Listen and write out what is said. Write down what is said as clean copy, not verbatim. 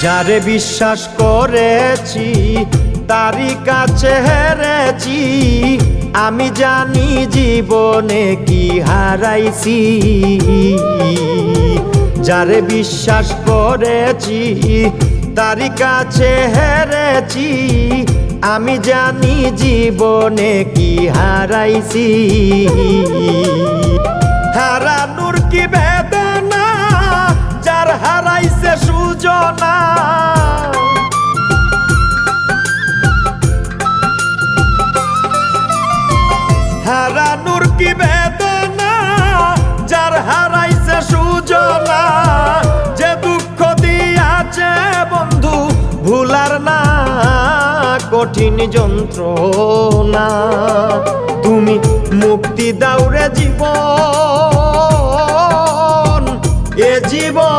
যারে বিশ্বাস করেছি তারই কাছে হেরেছি, আমি জানি জীবনে কি হারাইছি। যারে বিশ্বাস করেছি তারই কাছে হেরেছি, আমি জানি জীবনে কি হারাইছি। হারানোর কি বেদনা, যার হারাইছে সুজনা। হারানোর কি বেদনা, যার হারাইছে সুজনা। যে দুঃখ দিয়াছে বন্ধু ভুলার না কঠিন যন্ত্রণা। তুমি মুক্তি দাও রে জীবন, এ জীবন